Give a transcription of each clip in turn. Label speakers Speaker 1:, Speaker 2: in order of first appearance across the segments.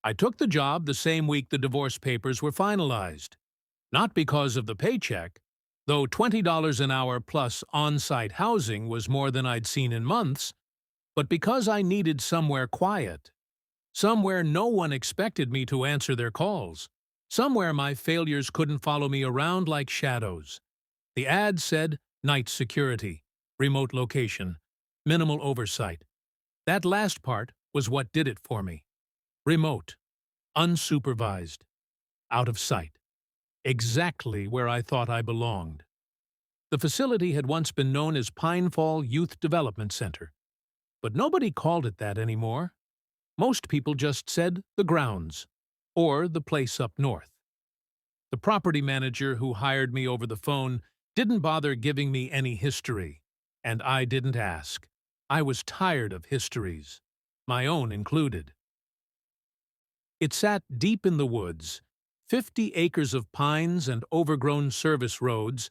Speaker 1: I took the job the same week the divorce papers were finalized. Not because of the paycheck, though $20 an hour plus on-site housing was more than I'd seen in months, but because I needed somewhere quiet, somewhere no one expected me to answer their calls, somewhere my failures couldn't follow me around like shadows. The ad said night security, remote location, minimal oversight. That last part was what did it for me. Remote, unsupervised, out of sight. Exactly where I thought I belonged. The facility had once been known as Pinefall Youth Development Center, but nobody called it that anymore. Most people just said the grounds, or the place up north. The property manager who hired me over the phone didn't bother giving me any history, and I didn't ask. I was tired of histories, my own included. It sat deep in the woods, 50 acres of pines and overgrown service roads,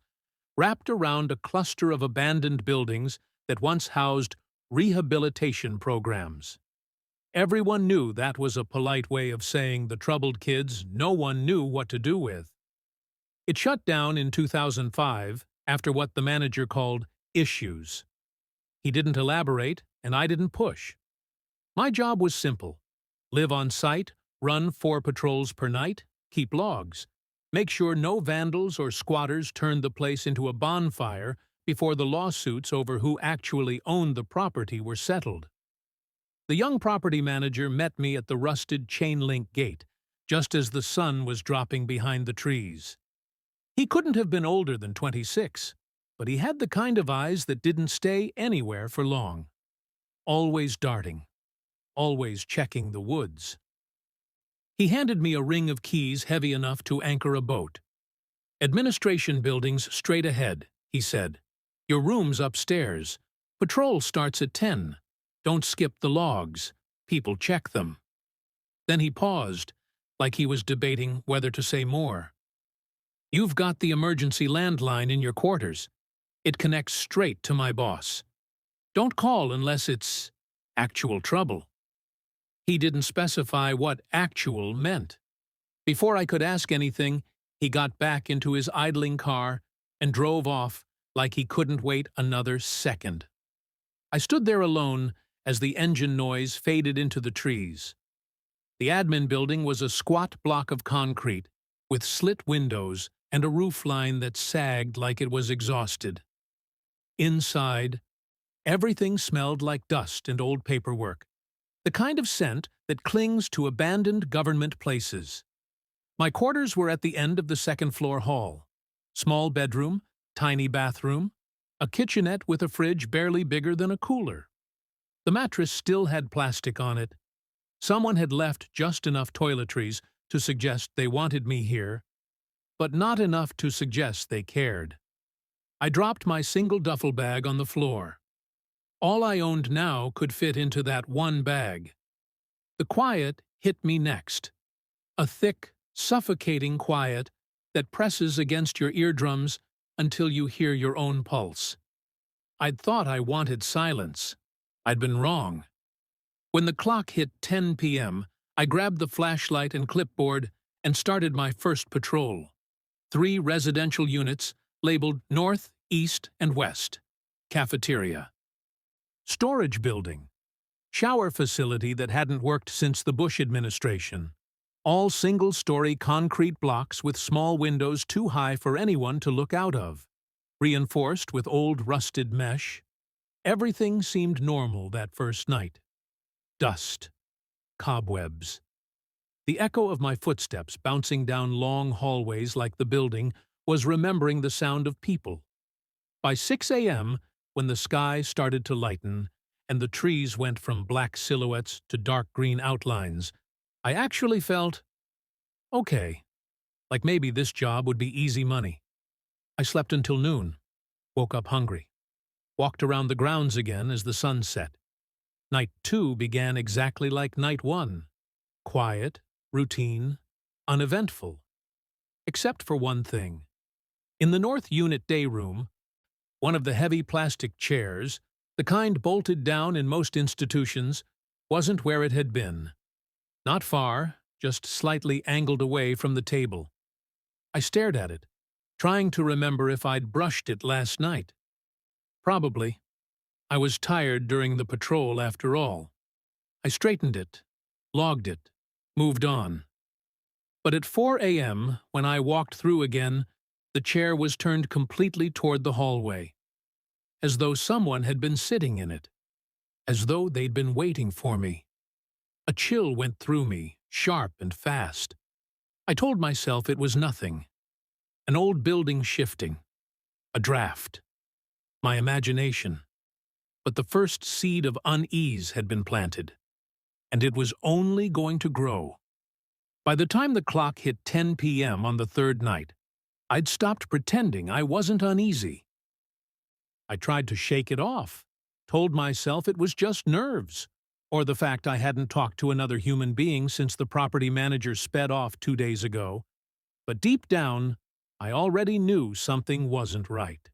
Speaker 1: wrapped around a cluster of abandoned buildings that once housed rehabilitation programs. Everyone knew that was a polite way of saying the troubled kids no one knew what to do with. It shut down in 2005 after what the manager called issues. He didn't elaborate, and I didn't push. My job was simple: live on site, run 4 patrols per night, keep logs, make sure no vandals or squatters turned the place into a bonfire before the lawsuits over who actually owned the property were settled. The young property manager met me at the rusted chain-link gate, just as the sun was dropping behind the trees. He couldn't have been older than 26, but he had the kind of eyes that didn't stay anywhere for long. Always darting, always checking the woods. He handed me a ring of keys heavy enough to anchor a boat. "Administration buildings straight ahead," he said. "Your room's upstairs. Patrol starts at 10. Don't skip the logs. People check them." Then he paused, like he was debating whether to say more. "You've got the emergency landline in your quarters. It connects straight to my boss. Don't call unless it's actual trouble." He didn't specify what actual meant. Before I could ask anything, he got back into his idling car and drove off like he couldn't wait another second. I stood there alone as the engine noise faded into the trees. The admin building was a squat block of concrete with slit windows and a roofline that sagged like it was exhausted. Inside, everything smelled like dust and old paperwork, the kind of scent that clings to abandoned government places. My quarters were at the end of the second-floor hall. Small bedroom, tiny bathroom, a kitchenette with a fridge barely bigger than a cooler. The mattress still had plastic on it. Someone had left just enough toiletries to suggest they wanted me here, but not enough to suggest they cared. I dropped my single duffel bag on the floor. All I owned now could fit into that one bag. The quiet hit me next. A thick, suffocating quiet that presses against your eardrums until you hear your own pulse. I'd thought I wanted silence. I'd been wrong. When the clock hit 10 p.m., I grabbed the flashlight and clipboard and started my first patrol. 3 residential units labeled North, East, and West. Cafeteria. Storage building. Shower facility that hadn't worked since the Bush administration. All single-story concrete blocks with small windows too high for anyone to look out of. Reinforced with old rusted mesh. Everything seemed normal that first night. Dust. Cobwebs. The echo of my footsteps bouncing down long hallways like the building was remembering the sound of people. By 6 a.m., when the sky started to lighten and the trees went from black silhouettes to dark green outlines, I actually felt okay, like maybe this job would be easy money. I slept until noon, woke up hungry, walked around the grounds again as the sun set. Night 2 began exactly like Night 1, quiet, routine, uneventful. Except for one thing. In the North Unit day room, one of the heavy plastic chairs, the kind bolted down in most institutions, wasn't where it had been. Not far, just slightly angled away from the table. I stared at it, trying to remember if I'd brushed it last night. Probably. I was tired during the patrol after all. I straightened it, logged it, moved on. But at 4 a.m., when I walked through again, the chair was turned completely toward the hallway, as though someone had been sitting in it, as though they'd been waiting for me. A chill went through me, sharp and fast. I told myself it was nothing. An old building shifting. A draft. My imagination. But the first seed of unease had been planted, and it was only going to grow. By the time the clock hit 10 p.m. on the third night, I'd stopped pretending I wasn't uneasy. I tried to shake it off, told myself it was just nerves, or the fact I hadn't talked to another human being since the property manager sped off 2 days ago. But deep down, I already knew something wasn't right.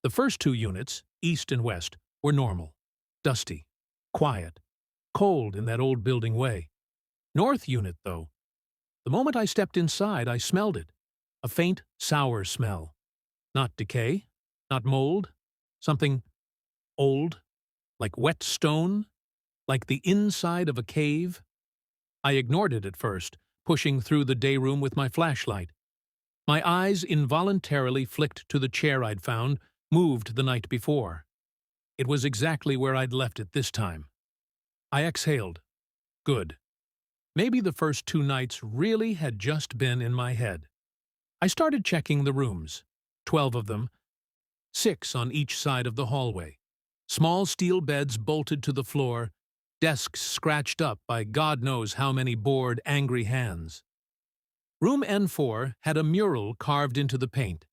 Speaker 1: The first 2 units, east and west, were normal, dusty, quiet, cold in that old building way. North unit, though, the moment I stepped inside, I smelled it. A faint, sour smell. Not decay, not mold, something old, like wet stone, like the inside of a cave. I ignored it at first, pushing through the day room with my flashlight. My eyes involuntarily flicked to the chair I'd found, moved the night before. It was exactly where I'd left it this time. I exhaled. Good. Maybe the first 2 nights really had just been in my head. I started checking the rooms, 12 of them, 6 on each side of the hallway. Small steel beds bolted to the floor, desks scratched up by God knows how many bored, angry hands. Room N4 had a mural carved into the paint,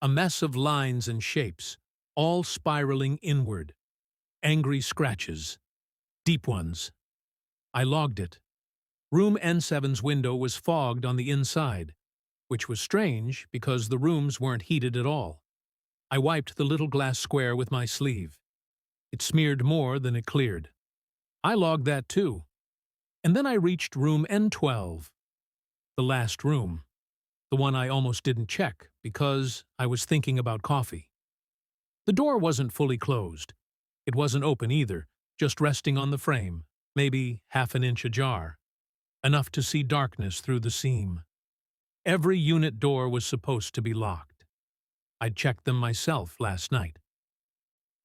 Speaker 1: a mess of lines and shapes, all spiraling inward. Angry scratches. Deep ones. I logged it. Room N7's window was fogged on the inside, which was strange because the rooms weren't heated at all. I wiped the little glass square with my sleeve. It smeared more than it cleared. I logged that too. And then I reached room N12, the last room, the one I almost didn't check because I was thinking about coffee. The door wasn't fully closed. It wasn't open either, just resting on the frame, maybe half an inch ajar, enough to see darkness through the seam. Every unit door was supposed to be locked. I'd checked them myself last night.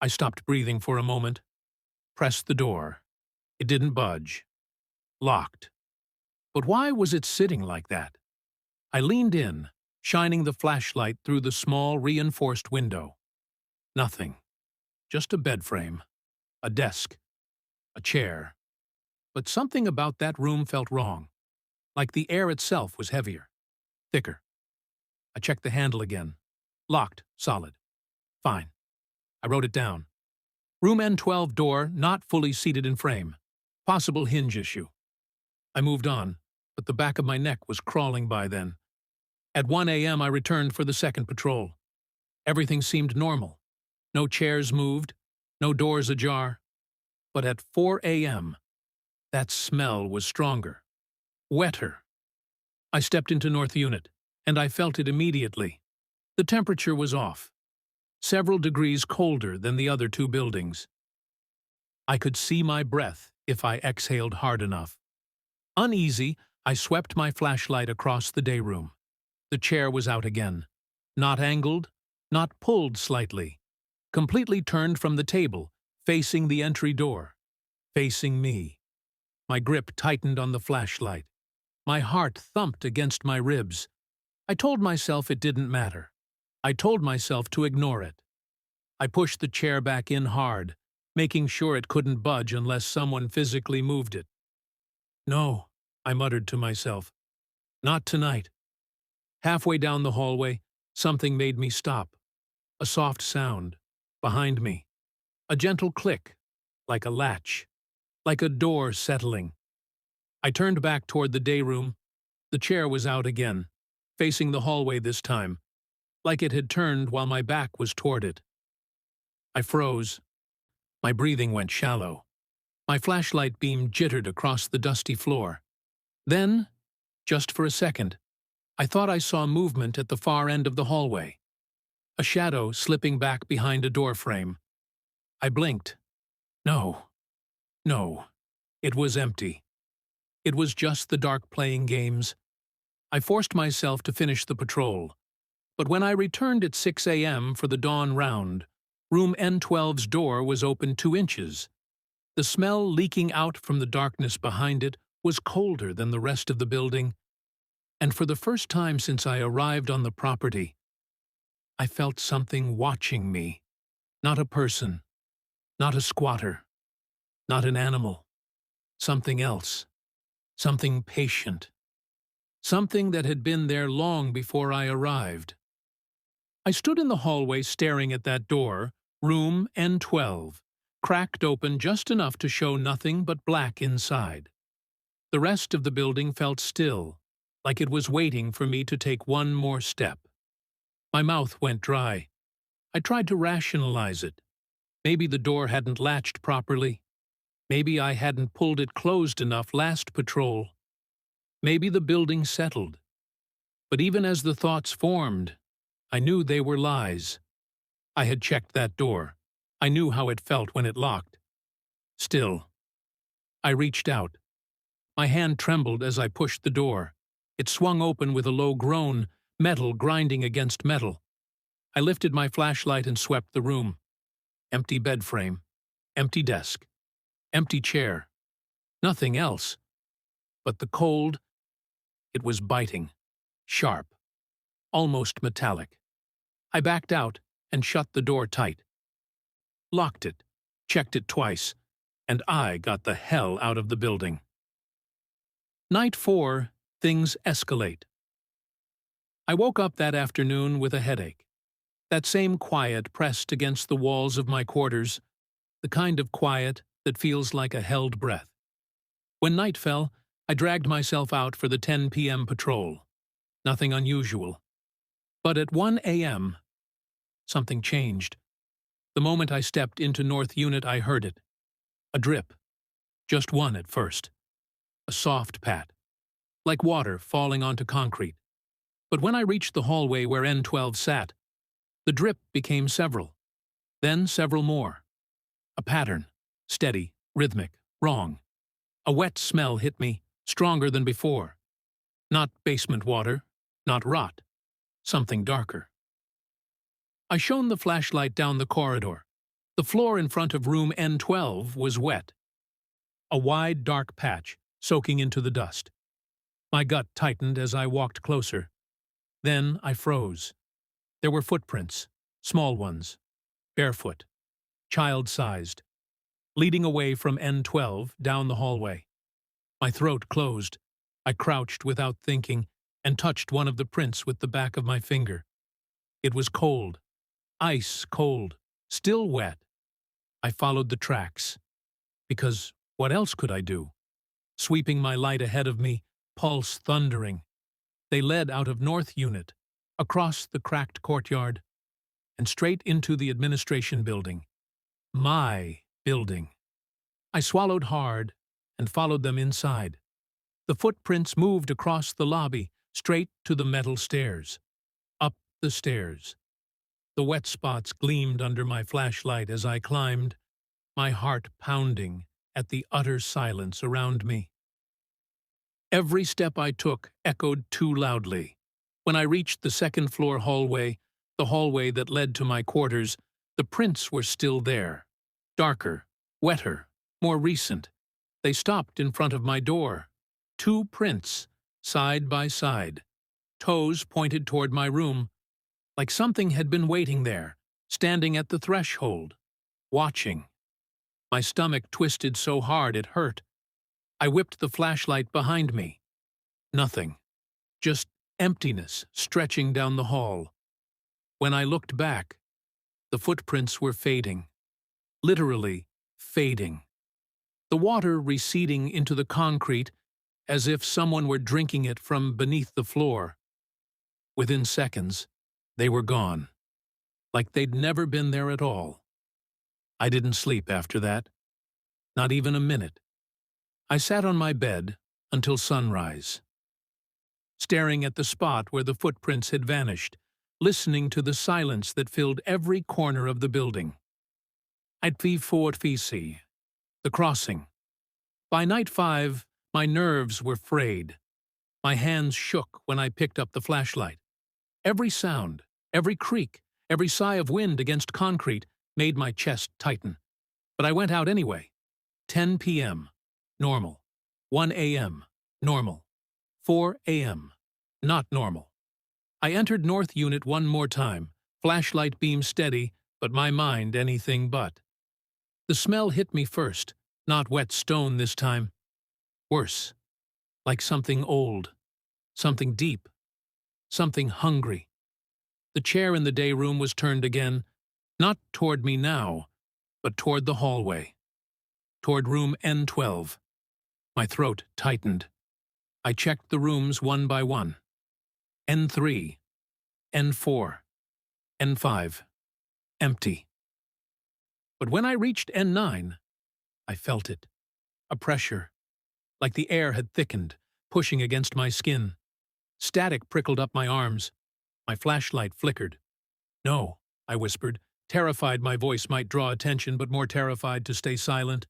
Speaker 1: I stopped breathing for a moment, pressed the door. It didn't budge. Locked. But why was it sitting like that? I leaned in, shining the flashlight through the small, reinforced window. Nothing. Just a bed frame, a desk, a chair. But something about that room felt wrong, like the air itself was heavier, thicker. I checked the handle again. Locked, solid. Fine. I wrote it down. Room N12 door not fully seated in frame. Possible hinge issue. I moved on, but the back of my neck was crawling by then. At 1 a.m. I returned for the second patrol. Everything seemed normal. No chairs moved, no doors ajar. But at 4 a.m., that smell was stronger, wetter. I stepped into North Unit, and I felt it immediately. The temperature was off, several degrees colder than the other 2 buildings. I could see my breath if I exhaled hard enough. Uneasy, I swept my flashlight across the day room. The chair was out again, not angled, not pulled slightly, completely turned from the table, facing the entry door, facing me. My grip tightened on the flashlight. My heart thumped against my ribs. I told myself it didn't matter. I told myself to ignore it. I pushed the chair back in hard, making sure it couldn't budge unless someone physically moved it. No, I muttered to myself. Not tonight. Halfway down the hallway, something made me stop. A soft sound, behind me. A gentle click, like a latch, like a door settling. I turned back toward the day room. The chair was out again, facing the hallway this time, like it had turned while my back was toward it. I froze. My breathing went shallow. My flashlight beam jittered across the dusty floor. Then, Just for a second, I thought I saw movement at the far end of the hallway, a shadow slipping back behind a door frame. I blinked. No, no, it was empty. It was just the dark playing games. I forced myself to finish the patrol, but when I returned at 6 a.m. for the dawn round, Room N12's door was open 2 inches. The smell leaking out from the darkness behind it was colder than the rest of the building, and for the first time since I arrived on the property, I felt something watching me. Not a person, not a squatter, not an animal. Something else. Something patient. Something that had been there long before I arrived. I stood in the hallway staring at that door, Room N12, cracked open just enough to show nothing but black inside. The rest of the building felt still, like it was waiting for me to take one more step. My mouth went dry. I tried to rationalize it. Maybe the door hadn't latched properly. Maybe I hadn't pulled it closed enough last patrol. Maybe the building settled. But even as the thoughts formed, I knew they were lies. I had checked that door. I knew how it felt when it locked. Still, I reached out. My hand trembled as I pushed the door. It swung open with a low groan, metal grinding against metal. I lifted my flashlight and swept the room. Empty bed frame, empty desk, empty chair. Nothing else. But the cold, it was biting, sharp, almost metallic. I backed out and shut the door tight. Locked it, checked it twice, and I got the hell out of the building. Night 4, things escalate. I woke up that afternoon with a headache. That same quiet pressed against the walls of my quarters, the kind of quiet that feels like a held breath. When night fell, I dragged myself out for the 10 p.m. patrol. Nothing unusual. But at 1 a.m., something changed. The moment I stepped into North Unit, I heard it. A drip. Just one at first. A soft pat. Like water falling onto concrete. But when I reached the hallway where N12 sat, the drip became several. Then several more. A pattern. Steady, rhythmic, wrong. A wet smell hit me, stronger than before. Not basement water, not rot. Something darker. I shone the flashlight down the corridor. The floor in front of Room N12 was wet. A wide, dark patch, soaking into the dust. My gut tightened as I walked closer. Then I froze. There were footprints, small ones, barefoot, child-sized, leading away from N12 down the hallway. My throat closed. I crouched without thinking and touched one of the prints with the back of my finger. It was cold, ice cold, still wet. I followed the tracks. Because what else could I do? Sweeping my light ahead of me, pulse thundering. They led out of North Unit, across the cracked courtyard, and straight into the administration building. My building. I swallowed hard and followed them inside. The footprints moved across the lobby, straight to the metal stairs. Up the stairs. The wet spots gleamed under my flashlight as I climbed, my heart pounding at the utter silence around me. Every step I took echoed too loudly. When I reached the second-floor hallway, the hallway that led to my quarters, the prints were still there. Darker, wetter, more recent. They stopped in front of my door. 2 prints, side by side. Toes pointed toward my room, like something had been waiting there, standing at the threshold, watching. My stomach twisted so hard it hurt. I whipped the flashlight behind me. Nothing. Just emptiness stretching down the hall. When I looked back, the footprints were fading. Literally fading. The water receding into the concrete as if someone were drinking it from beneath the floor. Within seconds, they were gone. Like they'd never been there at all. I didn't sleep after that. Not even a minute. I sat on my bed until sunrise. staring at the spot where the footprints had vanished, listening to the silence that filled every corner of the building. I'd see the crossing. By night 5, my nerves were frayed. My hands shook when I picked up the flashlight. Every sound, every creak, every sigh of wind against concrete made my chest tighten. But I went out anyway. 10 p.m. Normal. 1 a.m. Normal. 4 a.m. Not normal. I entered North Unit one more time, flashlight beam steady, but my mind anything but. The smell hit me first, not wet stone this time. Worse. Like something old. Something deep. Something hungry. The chair in the day room was turned again, not toward me now, but toward the hallway. Toward room N12. My throat tightened. I checked the rooms one by one. N3. N4. N5. Empty. But when I reached N9, I felt it. A pressure, like the air had thickened, pushing against my skin. Static prickled up my arms. My flashlight flickered. "No," I whispered, terrified my voice might draw attention but more terrified to stay silent.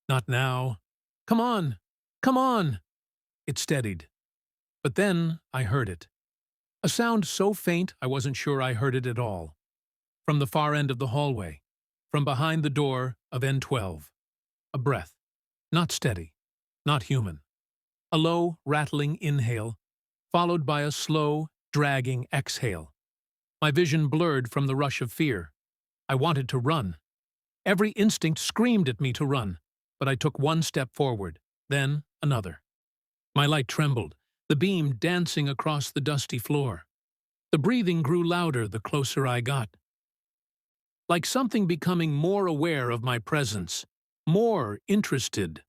Speaker 1: "Not now. Come on! Come on!" It steadied. But then I heard it. A sound so faint I wasn't sure I heard it at all. From the far end of the hallway. From behind the door of N12. A breath. Not steady. Not human. A low, rattling inhale, followed by a slow, dragging exhale. My vision blurred from the rush of fear. I wanted to run. Every instinct screamed at me to run, but I took one step forward, then another. My light trembled, the beam dancing across the dusty floor. The breathing grew louder the closer I got. Like something becoming more aware of my presence, more interested.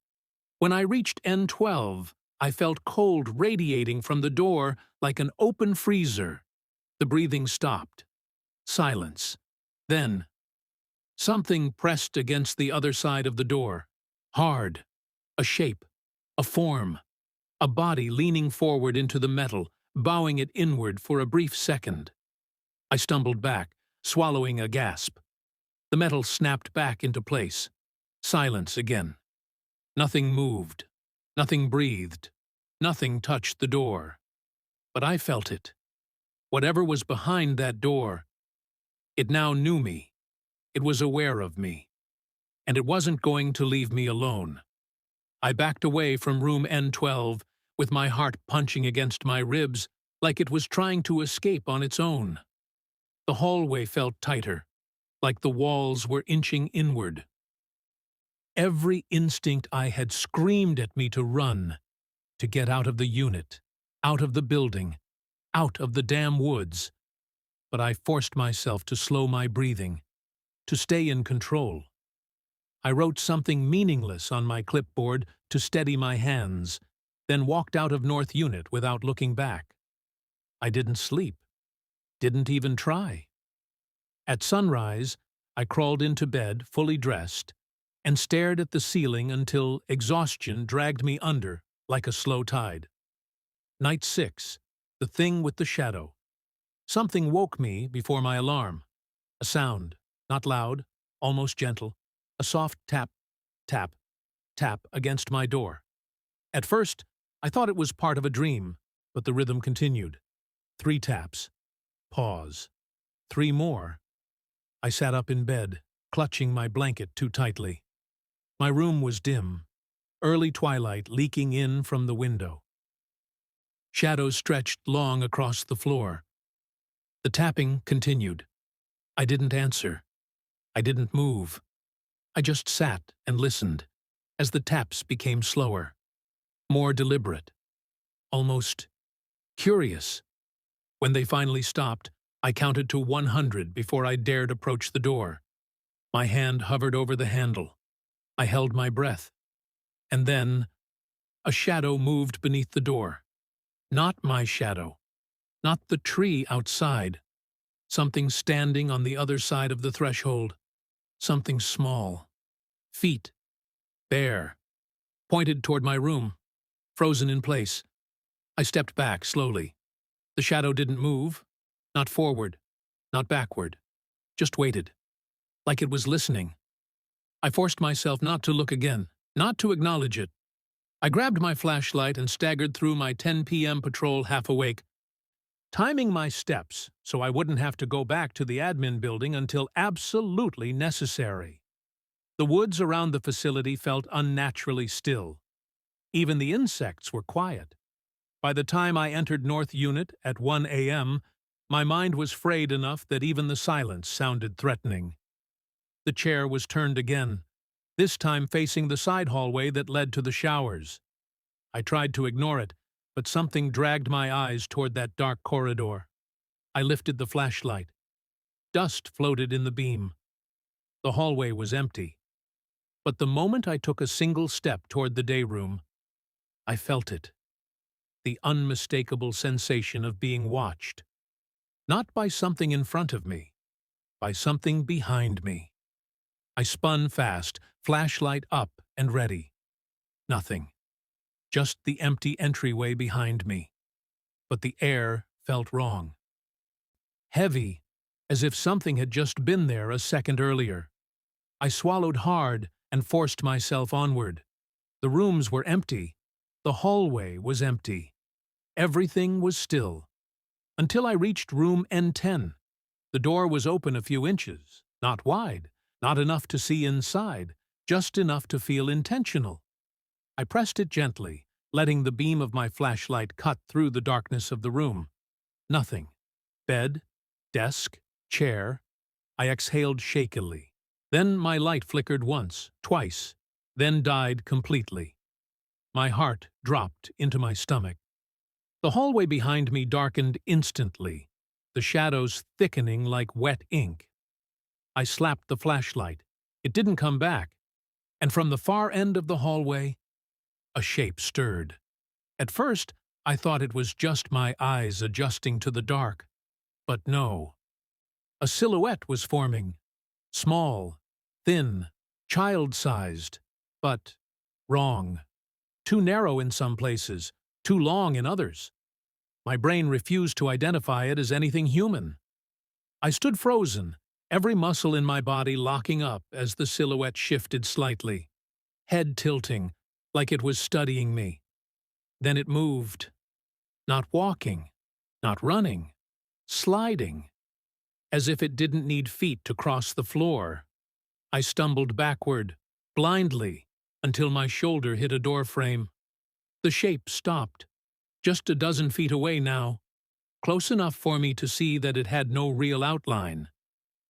Speaker 1: When I reached N12, I felt cold radiating from the door like an open freezer. The breathing stopped. Silence. Then, something pressed against the other side of the door. Hard. A shape. A form. A body leaning forward into the metal, bowing it inward for a brief second. I stumbled back, swallowing a gasp. The metal snapped back into place. Silence again. Nothing moved. Nothing breathed. Nothing touched the door. But I felt it. Whatever was behind that door, it now knew me. It was aware of me. And it wasn't going to leave me alone. I backed away from room N12 with my heart punching against my ribs like it was trying to escape on its own. The hallway felt tighter, like the walls were inching inward. Every instinct I had screamed at me to run, to get out of the unit, out of the building, out of the damn woods. But I forced myself to slow my breathing, to stay in control. I wrote something meaningless on my clipboard to steady my hands, then walked out of North Unit without looking back. I didn't sleep, didn't even try. At sunrise, I crawled into bed, fully dressed, and stared at the ceiling until exhaustion dragged me under like a slow tide. Night 6, the thing with the shadow. Something woke me before my alarm. A sound, not loud, almost gentle, a soft tap, tap, tap against my door. At first, I thought it was part of a dream, but the rhythm continued. 3 taps. Pause. 3 more. I sat up in bed, clutching my blanket too tightly. My room was dim, early twilight leaking in from the window. Shadows stretched long across the floor. The tapping continued. I didn't answer. I didn't move. I just sat and listened as the taps became slower, more deliberate, almost curious. When they finally stopped, I counted to 100 before I dared approach the door. My hand hovered over the handle. I held my breath. And then, a shadow moved beneath the door. Not my shadow. Not the tree outside. Something standing on the other side of the threshold. Something small. Feet. Bare. Pointed toward my room. Frozen in place. I stepped back slowly. The shadow didn't move, not forward, not backward, just waited, like it was listening. I forced myself not to look again, not to acknowledge it. I grabbed my flashlight and staggered through my 10 p.m. patrol half awake, timing my steps so I wouldn't have to go back to the admin building until absolutely necessary. The woods around the facility felt unnaturally still. Even the insects were quiet. By the time I entered North Unit at 1 a.m., my mind was frayed enough that even the silence sounded threatening. The chair was turned again, this time facing the side hallway that led to the showers. I tried to ignore it, but something dragged my eyes toward that dark corridor. I lifted the flashlight. Dust floated in the beam. The hallway was empty. But the moment I took a single step toward the day room, I felt it. The unmistakable sensation of being watched. Not by something in front of me, by something behind me. I spun fast, flashlight up and ready. Nothing. Just the empty entryway behind me. But the air felt wrong. Heavy, as if something had just been there a second earlier. I swallowed hard and forced myself onward. The rooms were empty. The hallway was empty. Everything was still. Until I reached Room N10. The door was open a few inches, not wide, not enough to see inside, just enough to feel intentional. I pressed it gently, letting the beam of my flashlight cut through the darkness of the room. Nothing. Bed, desk, chair. I exhaled shakily. Then my light flickered once, twice, then died completely. My heart dropped into my stomach. The hallway behind me darkened instantly, the shadows thickening like wet ink. I slapped the flashlight. It didn't come back. And from the far end of the hallway, a shape stirred. At first, I thought it was just my eyes adjusting to the dark. But no. A silhouette was forming. Small, thin, child-sized, but wrong. Too narrow in some places, too long in others. My brain refused to identify it as anything human. I stood frozen, every muscle in my body locking up as the silhouette shifted slightly, head tilting, like it was studying me. Then it moved. Not walking, not running, sliding, as if it didn't need feet to cross the floor. I stumbled backward, blindly, until my shoulder hit a doorframe. The shape stopped, just a dozen feet away now, close enough for me to see that it had no real outline.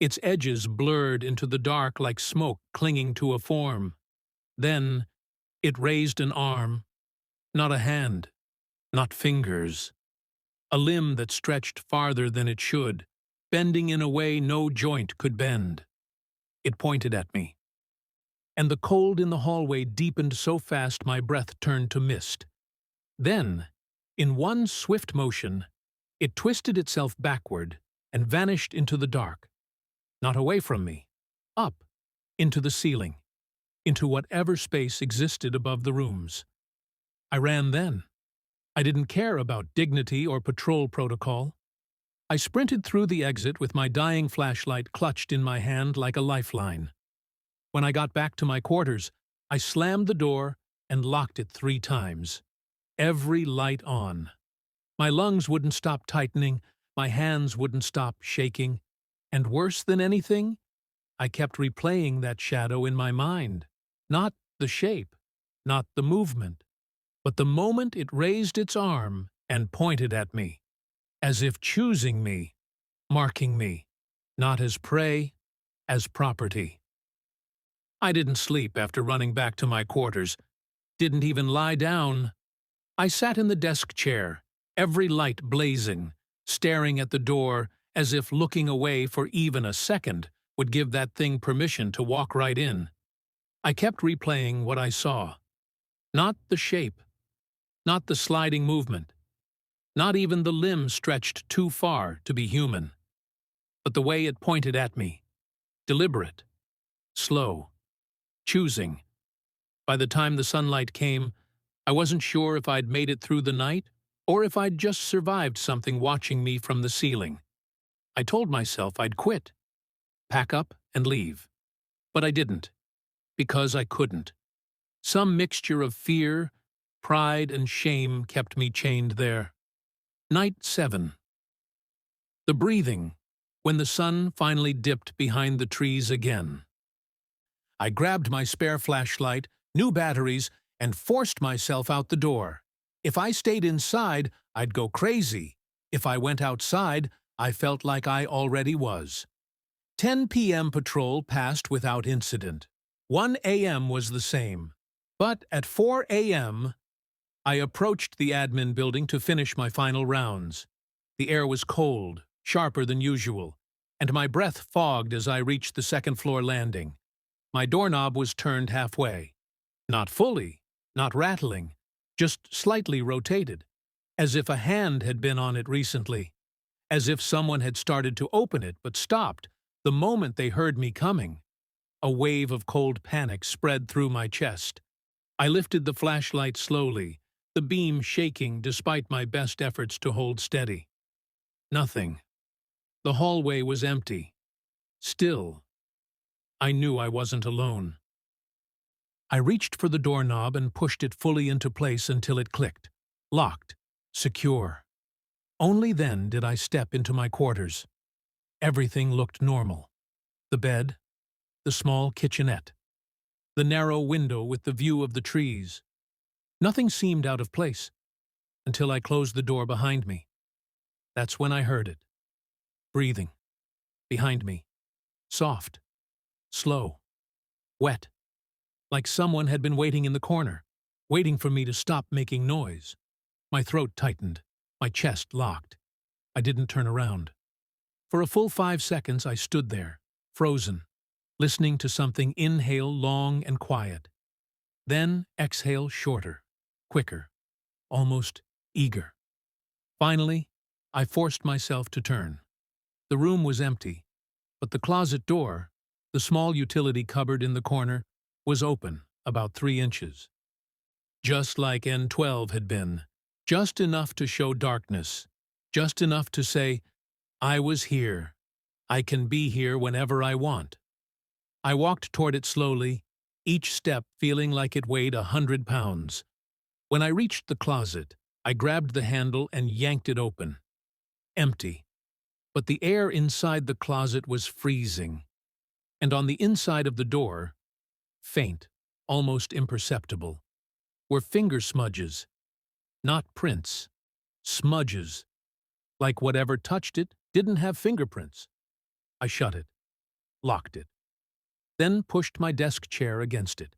Speaker 1: Its edges blurred into the dark like smoke clinging to a form. Then, it raised an arm, not a hand, not fingers. A limb that stretched farther than it should, bending in a way no joint could bend. It pointed at me. And the cold in the hallway deepened so fast my breath turned to mist. Then, in one swift motion, it twisted itself backward and vanished into the dark. Not away from me, up, into the ceiling, into whatever space existed above the rooms. I ran then. I didn't care about dignity or patrol protocol. I sprinted through the exit with my dying flashlight clutched in my hand like a lifeline. When I got back to my quarters, I slammed the door and locked it 3 times. Every light on. My lungs wouldn't stop tightening, my hands wouldn't stop shaking, and worse than anything, I kept replaying that shadow in my mind. Not the shape, not the movement, but the moment it raised its arm and pointed at me, as if choosing me, marking me, not as prey, as property. I didn't sleep after running back to my quarters, didn't even lie down. I sat in the desk chair, every light blazing, staring at the door as if looking away for even a second would give that thing permission to walk right in. I kept replaying what I saw. Not the shape, not the sliding movement, not even the limb stretched too far to be human, but the way it pointed at me, deliberate, slow, choosing. By the time the sunlight came, I wasn't sure if I'd made it through the night or if I'd just survived something watching me from the ceiling. I told myself I'd quit, pack up, and leave. But I didn't, because I couldn't. Some mixture of fear, pride, and shame kept me chained there. Night 7. The breathing, when the sun finally dipped behind the trees again. I grabbed my spare flashlight, new batteries, and forced myself out the door. If I stayed inside, I'd go crazy. If I went outside, I felt like I already was. 10 p.m. patrol passed without incident. 1 a.m. was the same. But at 4 a.m., I approached the admin building to finish my final rounds. The air was cold, sharper than usual, and my breath fogged as I reached the second-floor landing. My doorknob was turned halfway. Not fully, not rattling, just slightly rotated, as if a hand had been on it recently, as if someone had started to open it but stopped the moment they heard me coming. A wave of cold panic spread through my chest. I lifted the flashlight slowly, the beam shaking despite my best efforts to hold steady. Nothing. The hallway was empty. Still. I knew I wasn't alone. I reached for the doorknob and pushed it fully into place until it clicked. Locked. Secure. Only then did I step into my quarters. Everything looked normal. The bed, the small kitchenette, the narrow window with the view of the trees. Nothing seemed out of place until I closed the door behind me. That's when I heard it. Breathing. Behind me. Soft. Slow. Wet. Like someone had been waiting in the corner, waiting for me to stop making noise. My throat tightened. My chest locked. I didn't turn around. For a full 5 seconds I stood there, frozen, listening to something inhale long and quiet. Then exhale shorter, quicker, almost eager. Finally, I forced myself to turn. The room was empty, but the closet door, the small utility cupboard in the corner, was open about 3 inches. Just like N12 had been, just enough to show darkness, just enough to say, I was here. I can be here whenever I want. I walked toward it slowly, each step feeling like it weighed 100 pounds. When I reached the closet, I grabbed the handle and yanked it open. Empty. But the air inside the closet was freezing. And on the inside of the door, faint, almost imperceptible, were finger smudges. Not prints. Smudges. Like whatever touched it didn't have fingerprints. I shut it. Locked it. Then pushed my desk chair against it.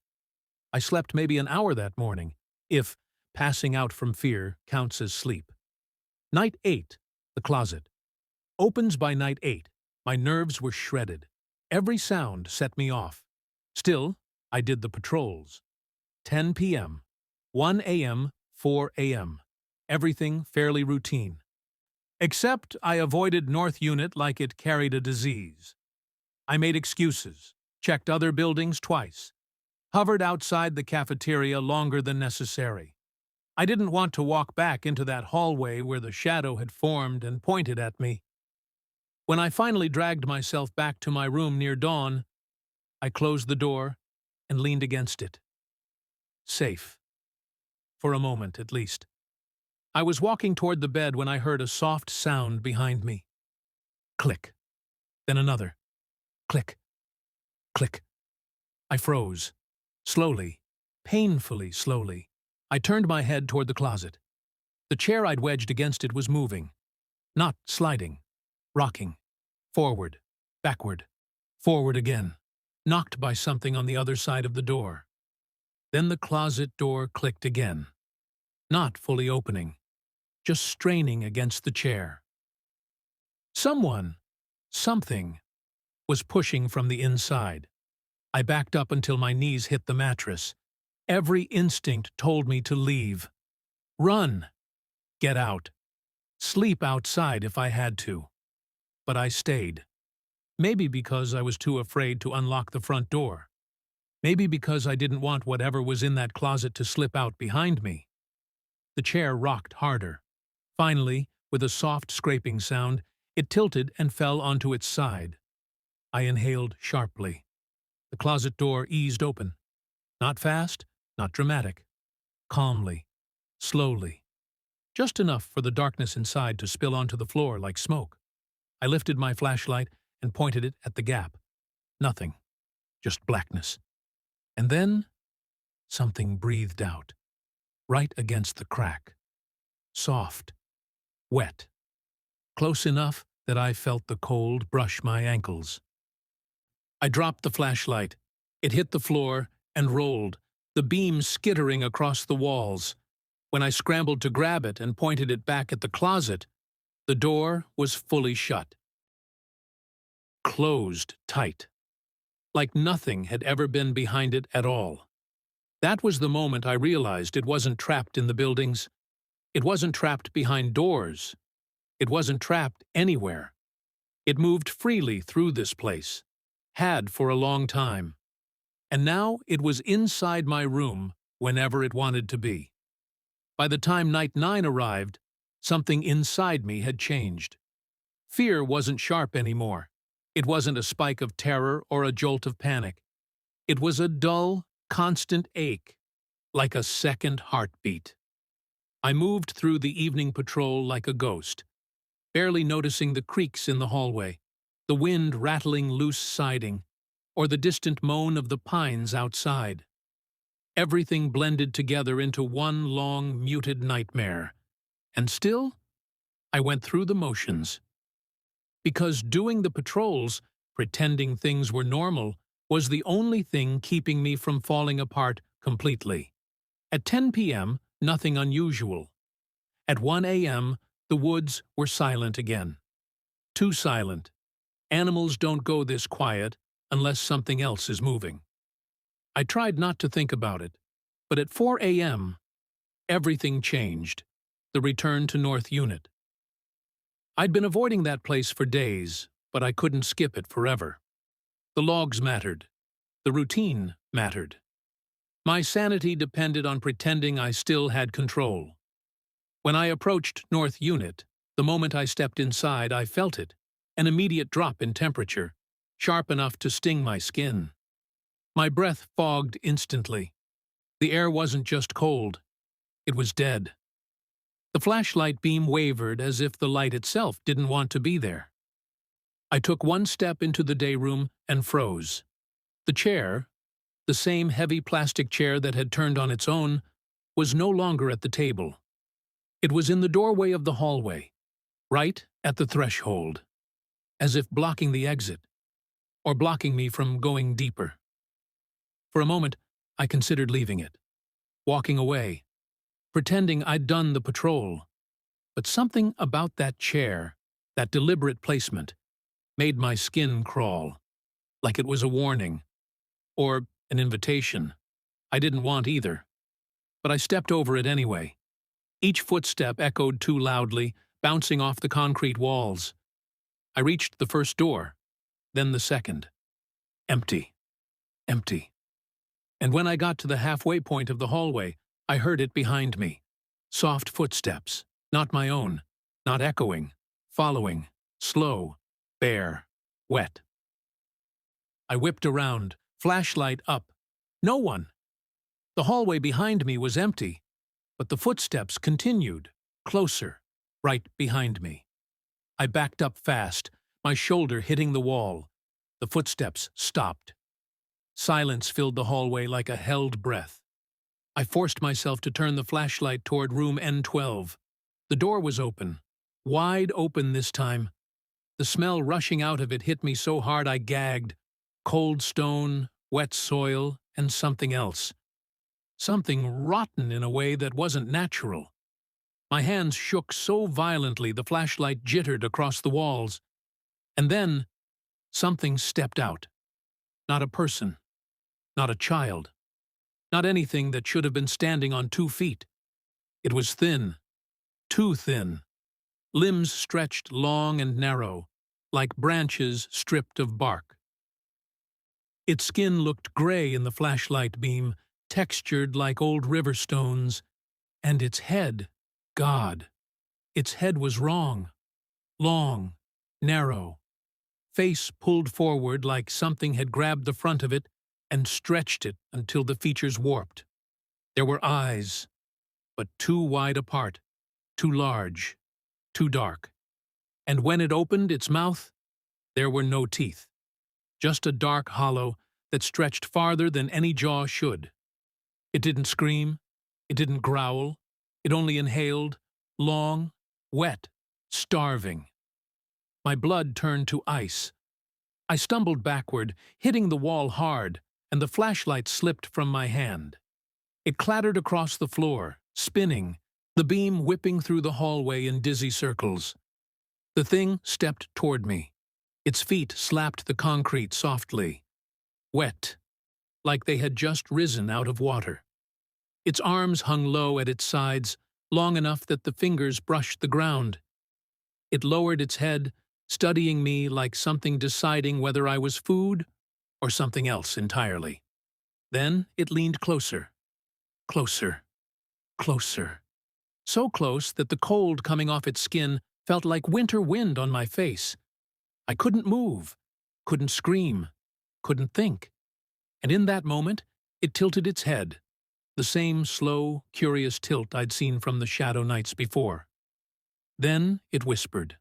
Speaker 1: I slept maybe an hour that morning, if passing out from fear counts as sleep. Night 8, the closet. Opens by night 8. My nerves were shredded. Every sound set me off. Still, I did the patrols. 10 p.m., 1 a.m., 4 a.m. Everything fairly routine. Except I avoided North Unit like it carried a disease. I made excuses, checked other buildings twice, hovered outside the cafeteria longer than necessary. I didn't want to walk back into that hallway where the shadow had formed and pointed at me. When I finally dragged myself back to my room near dawn, I closed the door and leaned against it. Safe. For a moment, at least. I was walking toward the bed when I heard a soft sound behind me. Click. Then another. Click. Click. I froze. Slowly. Painfully slowly. I turned my head toward the closet. The chair I'd wedged against it was moving. Not sliding. Rocking. Forward. Backward. Forward again. Knocked by something on the other side of the door. Then the closet door clicked again. Not fully opening. Just straining against the chair. Someone, something, was pushing from the inside. I backed up until my knees hit the mattress. Every instinct told me to leave. Run. Get out. Sleep outside if I had to. But I stayed. Maybe because I was too afraid to unlock the front door. Maybe because I didn't want whatever was in that closet to slip out behind me. The chair rocked harder. Finally, with a soft scraping sound, it tilted and fell onto its side. I inhaled sharply. The closet door eased open. Not fast, not dramatic. Calmly, slowly. Just enough for the darkness inside to spill onto the floor like smoke. I lifted my flashlight and pointed it at the gap. Nothing. Just blackness. And then, something breathed out. Right against the crack. Soft. Wet. Close enough that I felt the cold brush my ankles. I dropped the flashlight. It hit the floor and rolled, the beam skittering across the walls. When I scrambled to grab it and pointed it back at the closet, the door was fully shut. Closed tight. Like nothing had ever been behind it at all. That was the moment I realized it wasn't trapped in the buildings. It wasn't trapped behind doors. It wasn't trapped anywhere. It moved freely through this place. Had for a long time. And now it was inside my room whenever it wanted to be. By the time night 9 arrived, something inside me had changed. Fear wasn't sharp anymore. It wasn't a spike of terror or a jolt of panic. It was a dull, constant ache, like a second heartbeat. I moved through the evening patrol like a ghost, barely noticing the creaks in the hallway, the wind rattling loose siding, or the distant moan of the pines outside. Everything blended together into one long, muted nightmare. And still, I went through the motions. Because doing the patrols, pretending things were normal, was the only thing keeping me from falling apart completely. At 10 p.m., nothing unusual. At 1 a.m., the woods were silent again. Too silent. Animals don't go this quiet unless something else is moving. I tried not to think about it, but at 4 a.m., everything changed. The return to North Unit. I'd been avoiding that place for days, but I couldn't skip it forever. The logs mattered. The routine mattered. My sanity depended on pretending I still had control. When I approached North Unit, the moment I stepped inside, I felt it, an immediate drop in temperature, sharp enough to sting my skin. My breath fogged instantly. The air wasn't just cold, it was dead. The flashlight beam wavered as if the light itself didn't want to be there. I took one step into the day room and froze. The chair, the same heavy plastic chair that had turned on its own, was no longer at the table. It was in the doorway of the hallway, right at the threshold, as if blocking the exit, or blocking me from going deeper. For a moment, I considered leaving it, walking away, pretending I'd done the patrol. But something about that chair, that deliberate placement, made my skin crawl, like it was a warning, or an invitation. I didn't want either, but I stepped over it anyway. Each footstep echoed too loudly, bouncing off the concrete walls. I reached the first door, then the second. Empty. Empty. And when I got to the halfway point of the hallway, I heard it behind me. Soft footsteps, not my own, not echoing, following, slow, bare, wet. I whipped around, flashlight up. No one. The hallway behind me was empty, but the footsteps continued, closer, right behind me. I backed up fast, my shoulder hitting the wall. The footsteps stopped. Silence filled the hallway like a held breath. I forced myself to turn the flashlight toward Room N12. The door was open, wide open this time. The smell rushing out of it hit me so hard I gagged. Cold stone, wet soil, and something else. Something rotten in a way that wasn't natural. My hands shook so violently the flashlight jittered across the walls. And then, something stepped out. Not a person. Not a child. Not anything that should have been standing on 2 feet. It was thin. Too thin. Limbs stretched long and narrow, like branches stripped of bark. Its skin looked gray in the flashlight beam, textured like old river stones, and its head, God, Its head was wrong, long, narrow, face pulled forward like something had grabbed the front of it and stretched it until the features warped. There were eyes, but too wide apart, too large, too dark. And when it opened its mouth, there were no teeth, just a dark hollow that stretched farther than any jaw should. It didn't scream, it didn't growl, it only inhaled, long, wet, starving. My blood turned to ice. I stumbled backward, hitting the wall hard, and the flashlight slipped from my hand. It clattered across the floor, spinning, the beam whipping through the hallway in dizzy circles. The thing stepped toward me. Its feet slapped the concrete softly, wet, like they had just risen out of water. Its arms hung low at its sides, long enough that the fingers brushed the ground. It lowered its head, studying me like something deciding whether I was food or something else entirely. Then it leaned closer, closer, closer. So close that the cold coming off its skin felt like winter wind on my face. I couldn't move, couldn't scream, couldn't think. And in that moment, it tilted its head, the same slow, curious tilt I'd seen from the shadow nights before. Then it whispered.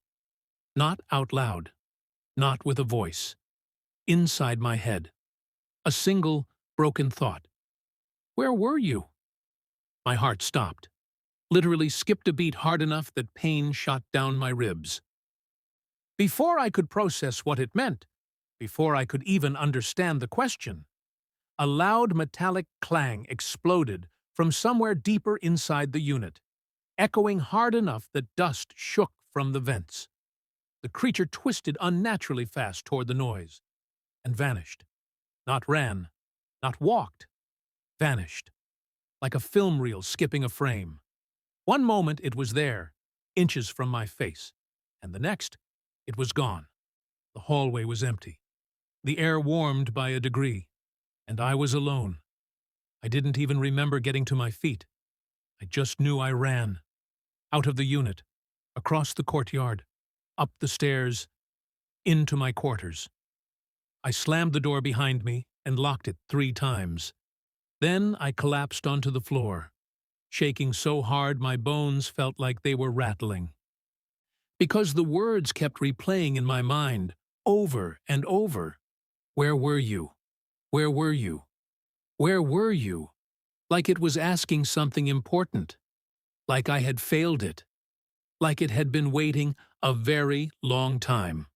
Speaker 1: Not out loud, not with a voice. Inside my head. A single, broken thought. Where were you? My heart stopped. Literally skipped a beat hard enough that pain shot down my ribs. Before I could process what it meant, before I could even understand the question, a loud metallic clang exploded from somewhere deeper inside the unit, echoing hard enough that dust shook from the vents. The creature twisted unnaturally fast toward the noise, and vanished. Not ran, not walked. Vanished, like a film reel skipping a frame. One moment it was there, inches from my face, and the next, it was gone. The hallway was empty. The air warmed by a degree, and I was alone. I didn't even remember getting to my feet. I just knew I ran. Out of the unit, across the courtyard, up the stairs, into my quarters. I slammed the door behind me and locked it 3 times. Then I collapsed onto the floor, shaking so hard my bones felt like they were rattling. Because the words kept replaying in my mind, over and over. Where were you? Where were you? Where were you? Like it was asking something important. Like I had failed it. Like it had been waiting a very long time.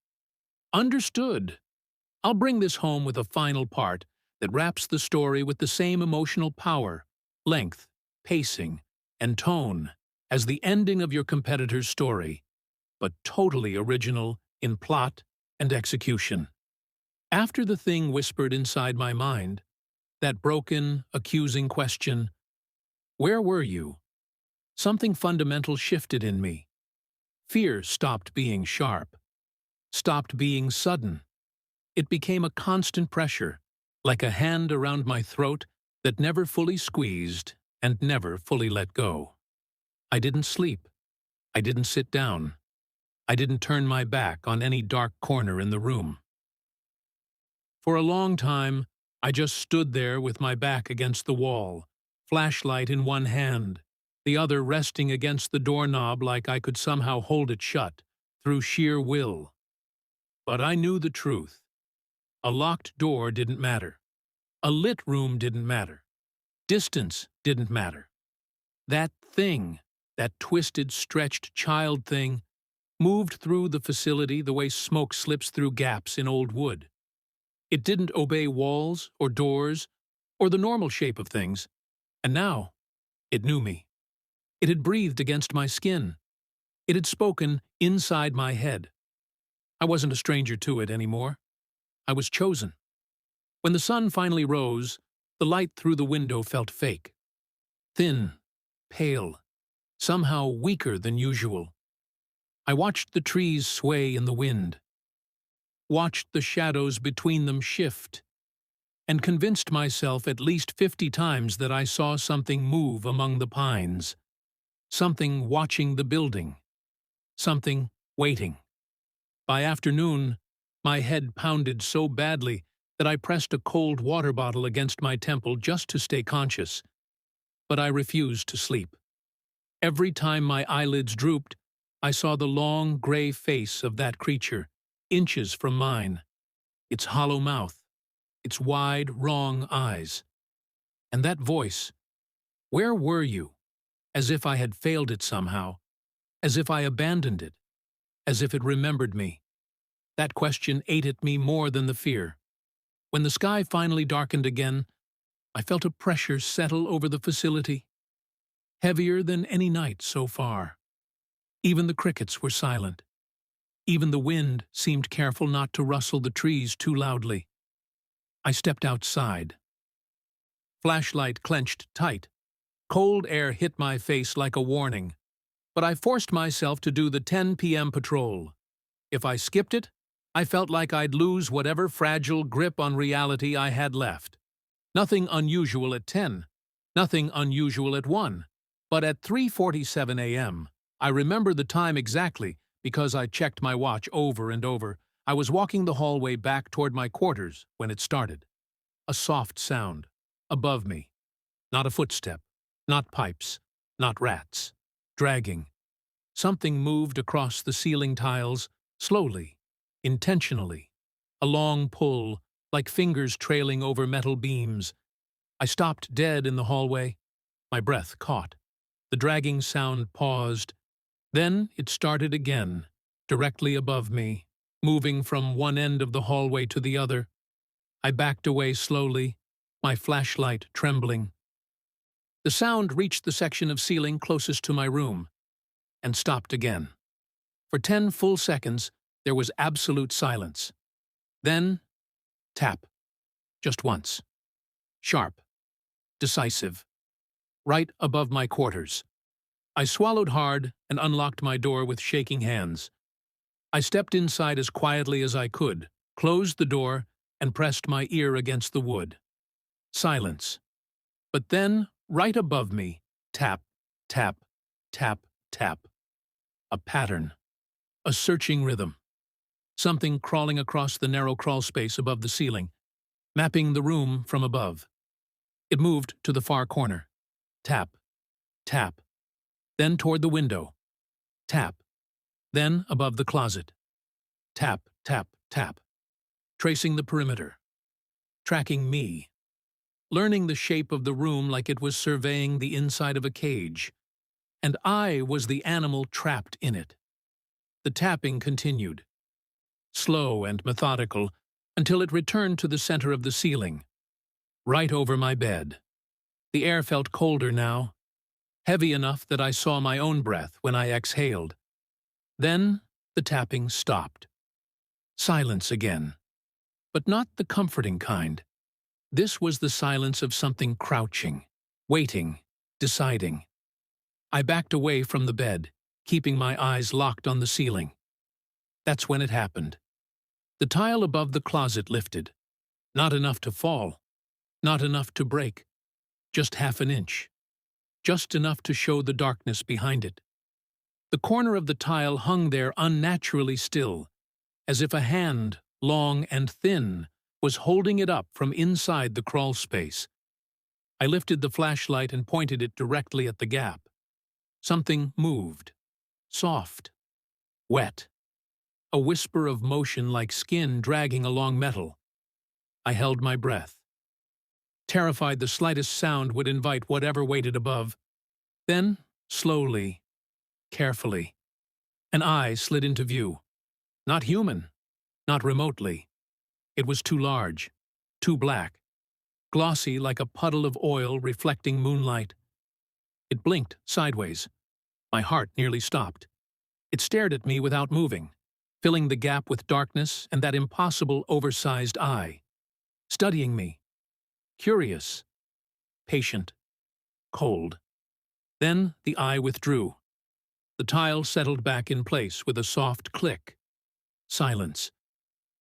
Speaker 1: Understood. I'll bring this home with a final part that wraps the story with the same emotional power, length, pacing, and tone as the ending of your competitor's story, but totally original in plot and execution. After the thing whispered inside my mind, that broken, accusing question, where were you? Something fundamental shifted in me. Fear stopped being sharp, stopped being sudden. It became a constant pressure, like a hand around my throat that never fully squeezed and never fully let go. I didn't sleep. I didn't sit down. I didn't turn my back on any dark corner in the room. For a long time, I just stood there with my back against the wall, flashlight in one hand, the other resting against the doorknob like I could somehow hold it shut, through sheer will. But I knew the truth. A locked door didn't matter. A lit room didn't matter. Distance didn't matter. That thing, that twisted, stretched child thing, moved through the facility the way smoke slips through gaps in old wood. It didn't obey walls or doors or the normal shape of things, and now it knew me. It had breathed against my skin. It had spoken inside my head. I wasn't a stranger to it anymore. I was chosen. When the sun finally rose, the light through the window felt fake. Thin, pale, somehow weaker than usual. I watched the trees sway in the wind, watched the shadows between them shift, and convinced myself at least 50 times that I saw something move among the pines, something watching the building, something waiting. By afternoon, my head pounded so badly that I pressed a cold water bottle against my temple just to stay conscious. But I refused to sleep. Every time my eyelids drooped, I saw the long, gray face of that creature, inches from mine, its hollow mouth, its wide, wrong eyes. And that voice, where were you? As if I had failed it somehow, as if I abandoned it, as if it remembered me. That question ate at me more than the fear. When the sky finally darkened again, I felt a pressure settle over the facility, heavier than any night so far. Even the crickets were silent. Even the wind seemed careful not to rustle the trees too loudly. I stepped outside. Flashlight clenched tight. Cold air hit my face like a warning, but I forced myself to do the 10 p.m. patrol. If I skipped it, I felt like I'd lose whatever fragile grip on reality I had left. Nothing unusual at 10, nothing unusual at 1, but at 3:47 a.m., I remember the time exactly because I checked my watch over and over. I was walking the hallway back toward my quarters when it started. A soft sound, above me. Not a footstep, not pipes, not rats. Dragging. Something moved across the ceiling tiles, slowly, intentionally. A long pull, like fingers trailing over metal beams. I stopped dead in the hallway. My breath caught. The dragging sound paused. Then it started again, directly above me, moving from one end of the hallway to the other. I backed away slowly, my flashlight trembling. The sound reached the section of ceiling closest to my room, and stopped again. For 10 full seconds, there was absolute silence. Then, tap. Just once. Sharp. Decisive. Right above my quarters. I swallowed hard and unlocked my door with shaking hands. I stepped inside as quietly as I could, closed the door, and pressed my ear against the wood. Silence. But then, right above me, tap, tap, tap, tap. A pattern. A searching rhythm. Something crawling across the narrow crawl space above the ceiling, mapping the room from above. It moved to the far corner. Tap, tap. Then toward the window. Tap. Then above the closet. Tap, tap, tap. Tracing the perimeter. Tracking me. Learning the shape of the room like it was surveying the inside of a cage. And I was the animal trapped in it. The tapping continued. Slow and methodical, until it returned to the center of the ceiling. Right over my bed. The air felt colder now. Heavy enough that I saw my own breath when I exhaled. Then the tapping stopped. Silence again. But not the comforting kind. This was the silence of something crouching, waiting, deciding. I backed away from the bed, keeping my eyes locked on the ceiling. That's when it happened. The tile above the closet lifted. Not enough to fall. Not enough to break. Just half an inch. Just enough to show the darkness behind it. The corner of the tile hung there unnaturally still, as if a hand, long and thin, was holding it up from inside the crawl space. I lifted the flashlight and pointed it directly at the gap. Something moved. Soft. Wet. A whisper of motion like skin dragging along metal. I held my breath. Terrified the slightest sound would invite whatever waited above. Then, slowly, carefully, an eye slid into view. Not human, not remotely. It was too large, too black, glossy like a puddle of oil reflecting moonlight. It blinked sideways. My heart nearly stopped. It stared at me without moving, filling the gap with darkness and that impossible oversized eye. Studying me. Curious. Patient. Cold. Then the eye withdrew. The tile settled back in place with a soft click. Silence.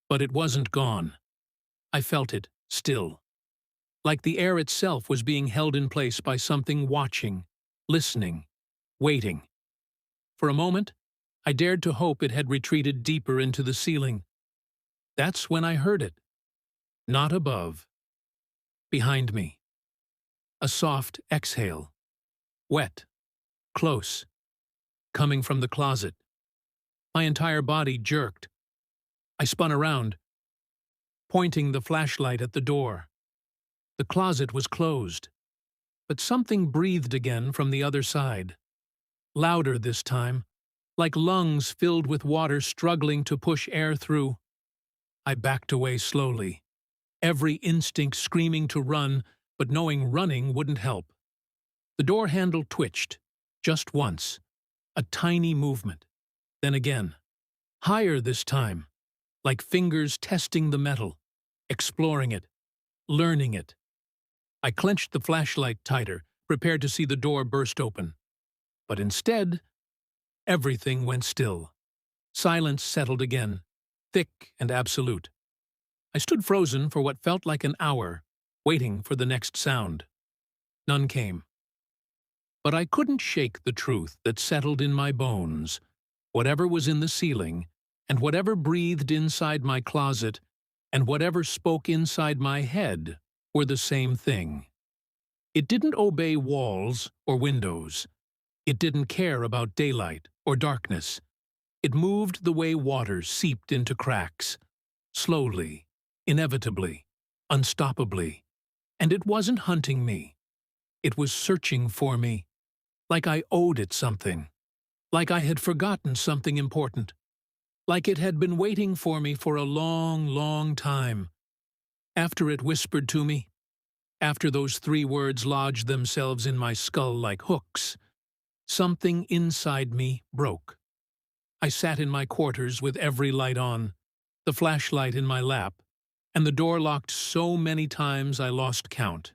Speaker 1: But it wasn't gone. I felt it, still. Like the air itself was being held in place by something watching, listening, waiting. For a moment, I dared to hope it had retreated deeper into the ceiling. That's when I heard it. Not above. Behind me. A soft exhale. Wet. Close. Coming from the closet. My entire body jerked. I spun around, pointing the flashlight at the door. The closet was closed, but something breathed again from the other side. Louder this time, like lungs filled with water struggling to push air through. I backed away slowly, every instinct screaming to run, but knowing running wouldn't help. The door handle twitched, just once, a tiny movement, then again, higher this time, like fingers testing the metal, exploring it, learning it. I clenched the flashlight tighter, prepared to see the door burst open. But instead, everything went still. Silence settled again, thick and absolute. I stood frozen for what felt like an hour, waiting for the next sound. None came. But I couldn't shake the truth that settled in my bones. Whatever was in the ceiling, and whatever breathed inside my closet, and whatever spoke inside my head were the same thing. It didn't obey walls or windows. It didn't care about daylight or darkness. It moved the way water seeped into cracks, slowly, inevitably, unstoppably. And it wasn't hunting me. It was searching for me, like I owed it something, like I had forgotten something important, like it had been waiting for me for a long, long time. After it whispered to me, after those 3 words lodged themselves in my skull like hooks, something inside me broke. I sat in my quarters with every light on, the flashlight in my lap, and the door locked so many times I lost count.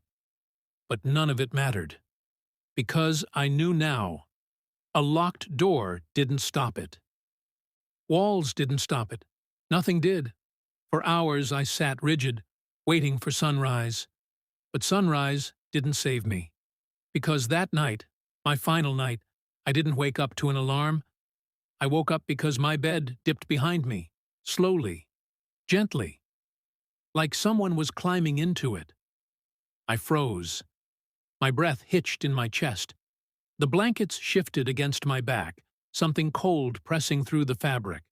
Speaker 1: But none of it mattered, because I knew now, a locked door didn't stop it. Walls didn't stop it. Nothing did. For hours I sat rigid, waiting for sunrise. But sunrise didn't save me. Because that night, my final night, I didn't wake up to an alarm. I woke up because my bed dipped behind me, slowly, gently, like someone was climbing into it. I froze. My breath hitched in my chest. The blankets shifted against my back, something cold pressing through the fabric.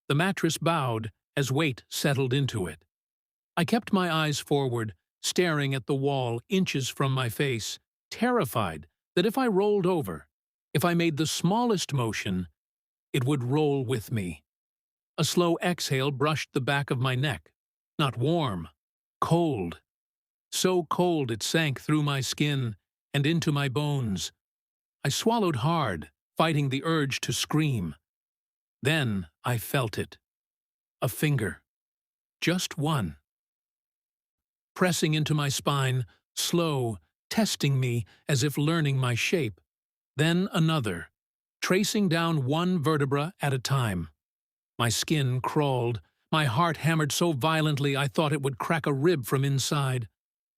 Speaker 1: The mattress bowed as weight settled into it. I kept my eyes forward, staring at the wall inches from my face, terrified that if I rolled over, if I made the smallest motion, it would roll with me. A slow exhale brushed the back of my neck. Not warm, cold. So cold it sank through my skin and into my bones. I swallowed hard, fighting the urge to scream. Then I felt it. A finger. Just one. Pressing into my spine, slow, testing me as if learning my shape. Then another, tracing down one vertebra at a time. My skin crawled. My heart hammered so violently I thought it would crack a rib from inside.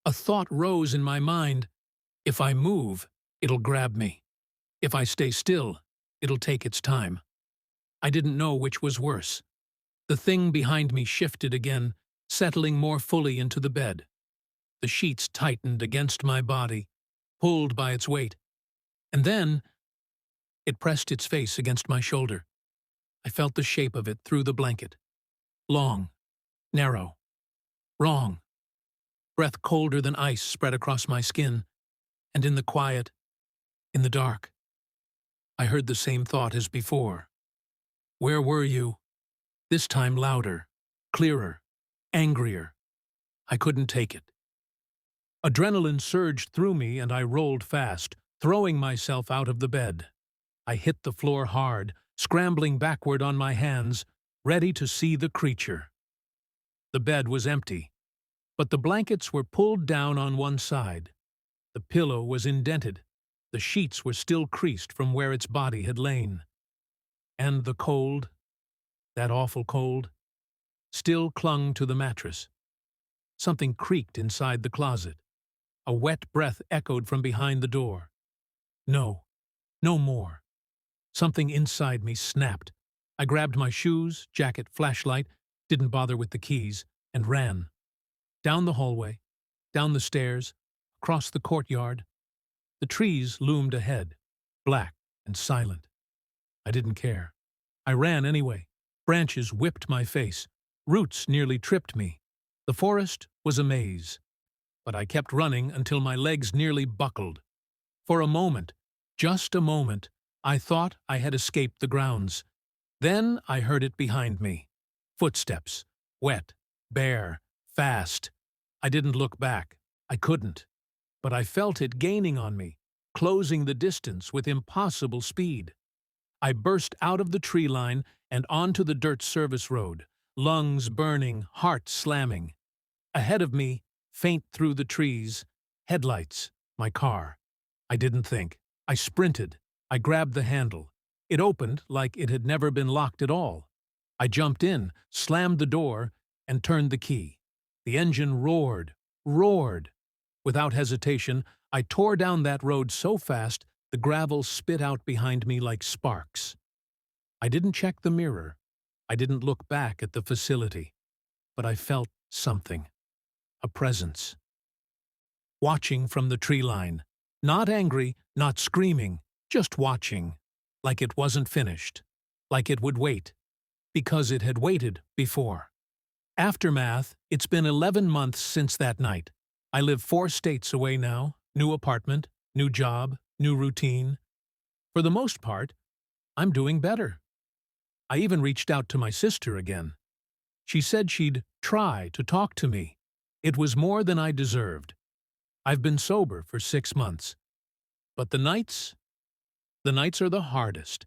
Speaker 1: A thought rose in my mind. If I move, it'll grab me. If I stay still, it'll take its time. I didn't know which was worse. The thing behind me shifted again, settling more fully into the bed. The sheets tightened against my body, pulled by its weight. And then, it pressed its face against my shoulder. I felt the shape of it through the blanket. Long, narrow, wrong. Breath colder than ice spread across my skin, and in the quiet, in the dark, I heard the same thought as before. Where were you? This time louder, clearer, angrier. I couldn't take it. Adrenaline surged through me and I rolled fast, throwing myself out of the bed. I hit the floor hard, scrambling backward on my hands, ready to see the creature. The bed was empty, but the blankets were pulled down on one side. The pillow was indented. The sheets were still creased from where its body had lain. And the cold, that awful cold, still clung to the mattress. Something creaked inside the closet. A wet breath echoed from behind the door. No, no more. Something inside me snapped. I grabbed my shoes, jacket, flashlight, didn't bother with the keys, and ran. Down the hallway, down the stairs, across the courtyard. The trees loomed ahead, black and silent. I didn't care. I ran anyway. Branches whipped my face. Roots nearly tripped me. The forest was a maze. But I kept running until my legs nearly buckled. For a moment, just a moment, I thought I had escaped the grounds. Then I heard it behind me. Footsteps. Wet. Bare. Fast. I didn't look back. I couldn't. But I felt it gaining on me, closing the distance with impossible speed. I burst out of the tree line and onto the dirt service road, lungs burning, heart slamming. Ahead of me, faint through the trees, headlights, my car. I didn't think. I sprinted. I grabbed the handle. It opened like it had never been locked at all. I jumped in, slammed the door, and turned the key. The engine roared, roared. Without hesitation, I tore down that road so fast the gravel spit out behind me like sparks. I didn't check the mirror. I didn't look back at the facility. But I felt something. A presence. Watching from the tree line. Not angry, not screaming, just watching. Like it wasn't finished. Like it would wait. Because it had waited before. Aftermath, it's been 11 months since that night. I live 4 states away now. New apartment, new job, new routine. For the most part, I'm doing better. I even reached out to my sister again. She said she'd try to talk to me. It was more than I deserved. I've been sober for 6 months. But the nights are the hardest.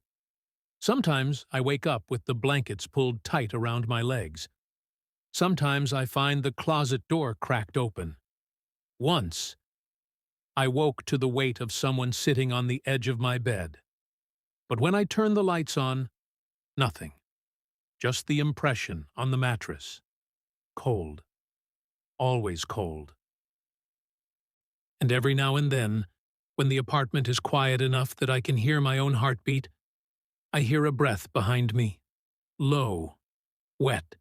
Speaker 1: Sometimes I wake up with the blankets pulled tight around my legs. Sometimes I find the closet door cracked open. Once, I woke to the weight of someone sitting on the edge of my bed. But when I turned the lights on, nothing. Just the impression on the mattress. Cold. Always cold. And every now and then, when the apartment is quiet enough that I can hear my own heartbeat, I hear a breath behind me. Low. Wet.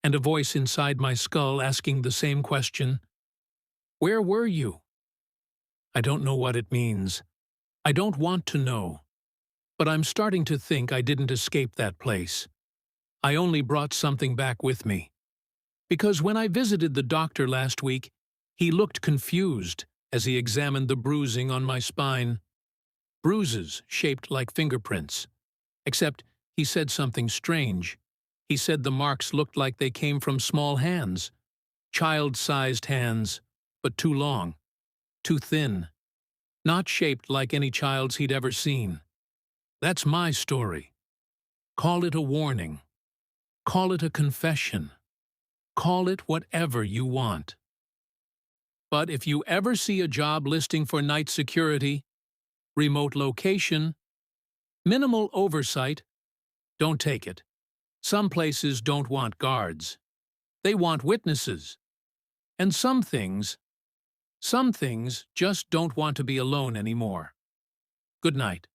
Speaker 1: And a voice inside my skull asking the same question. Where were you? I don't know what it means. I don't want to know. But I'm starting to think I didn't escape that place. I only brought something back with me. Because when I visited the doctor last week, he looked confused as he examined the bruising on my spine. Bruises shaped like fingerprints. Except he said something strange. He said the marks looked like they came from small hands. Child-sized hands, but too long. Too thin. Not shaped like any child's he'd ever seen. That's my story. Call it a warning. Call it a confession. Call it whatever you want. But if you ever see a job listing for night security, remote location, minimal oversight, don't take it. Some places don't want guards. They want witnesses. And some things just don't want to be alone anymore. Good night.